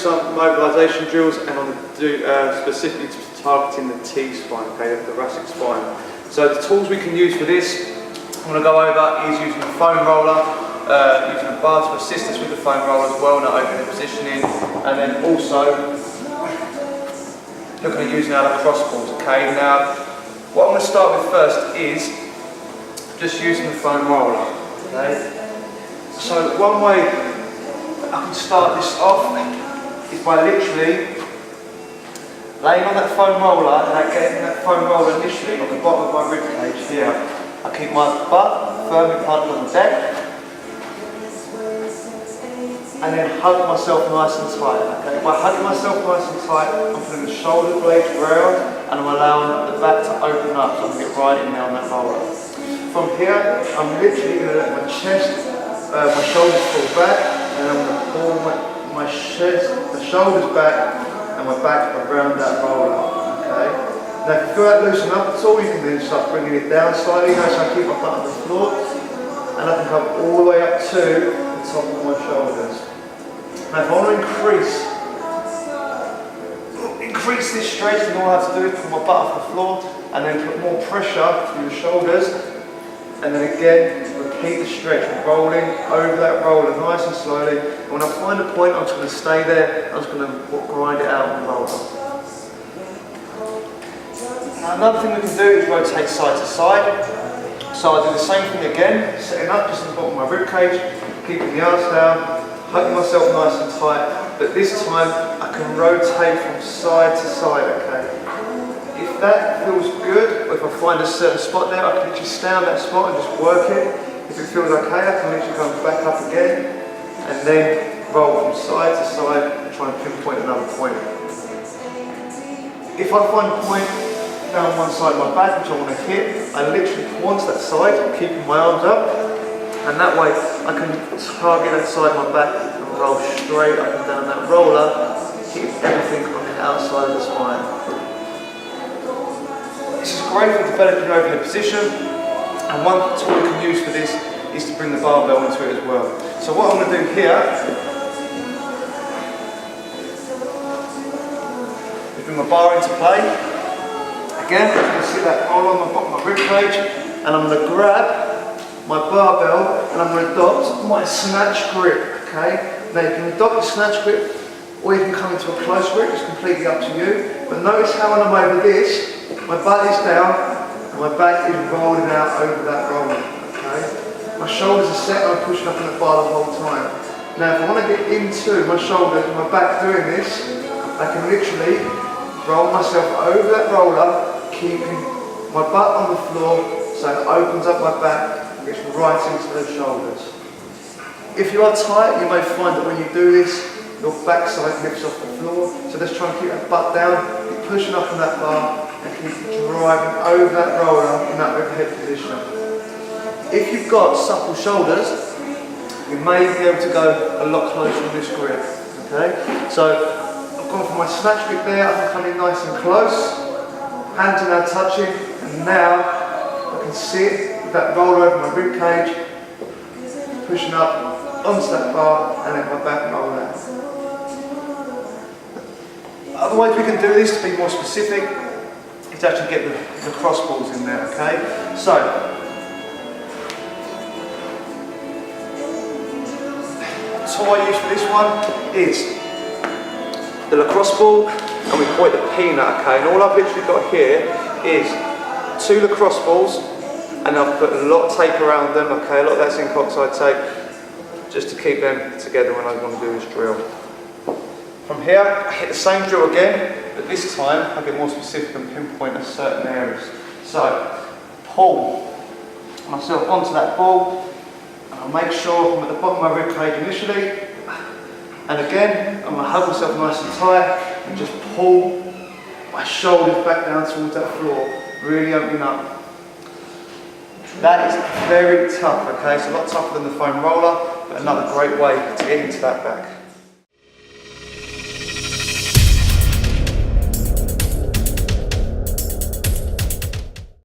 some mobilisation drills, and I'm going to do specifically targeting the T-spine, okay, the thoracic spine. So the tools we can use for this, I'm going to go over is using a foam roller, using a bar to assist us with the foam roller as well, and opening positioning, and then also looking at using our lacrosse balls. Okay, now what I'm going to start with first is just using the foam roller. Okay, so one way I can start this off is by literally laying on that foam roller and getting that foam roller initially on the bottom of my rib cage here. I keep my butt firmly planted on the deck and then hug myself nice and tight. Okay? By hugging myself nice and tight, I'm putting the shoulder blades round and I'm allowing the back to open up so I can get right in there on that roller. From here, I'm literally going to let my chest, my shoulders fall back, and I'm going to pull my chest, the shoulders back and my back around that roller. Okay? Now if you feel that loosen up at all, you can then start bringing it down slightly. Notice I keep my butt on the floor and I can come all the way up to the top of my shoulders. Now if I want to increase this stretch, then all I have to do is put my butt off the floor and then put more pressure through the shoulders, and then again repeat the stretch, rolling over that roller nice and slowly. And when I find a point, I'm just going to stay there, I'm just going to grind it out on the roller. Now another thing we can do is rotate side to side. So I do the same thing again, setting up just at the bottom of my rib cage, keeping the arms down, hugging myself nice and tight, but this time I can rotate from side to side, okay? If that feels good, or if I find a certain spot there, I can literally stay on that spot and just work it. If it feels okay, I can literally come back up again, and then roll from side to side and try and pinpoint another point. If I find a point down one side of my back which I want to hit, I literally pull onto that side, keeping my arms up, and that way I can target that side of my back and roll straight up and down that roller, keep everything on the outside of the spine. This is great for developing your overhead position, and one tool we can use for this is to bring the barbell into it as well. So what I'm going to do here is bring my bar into play. Again, you can see that roll on the bottom of my rib cage, and I'm going to grab my barbell and I'm going to adopt my snatch grip. Okay? Now you can adopt the snatch grip, or you can come into a close grip, it's completely up to you. But notice how when I'm over this, my butt is down and my back is rolling out over that roller. Okay? My shoulders are set and I'm pushing up on the bar the whole time. Now if I want to get into my shoulders and my back doing this, I can literally roll myself over that roller, keeping my butt on the floor so it opens up my back and gets right into those shoulders. If you are tight, you may find that when you do this, your backside lifts off the floor. So let's try and keep that butt down, keep pushing up on that bar, and keep driving over that roller in that overhead position. If you've got supple shoulders, you may be able to go a lot closer on this grip. Okay? So I've gone for my snatch grip there, I can come in nice and close, hands are now touching, and now I can sit with that roller over my rib cage, pushing up onto that bar and let my back roll out. Other ways we can do this to be more specific is to actually get the cross balls in there, okay? So, the tool I use for this one is the lacrosse ball, and we call it the peanut, okay? And all I've literally got here is 2 lacrosse balls, and I've put a lot of tape around them, okay? A lot of that's zinc oxide tape, just to keep them together when I want to do this drill. From here, I hit the same drill again, but this time I get more specific and pinpoint at certain areas. So, pull myself onto that ball, and I'll make sure I'm at the bottom of my rib cage initially, and again, I'm going to hug myself nice and tight, and just pull my shoulders back down towards that floor, really opening up. That is very tough, okay? It's a lot tougher than the foam roller, but another great way to get into that back.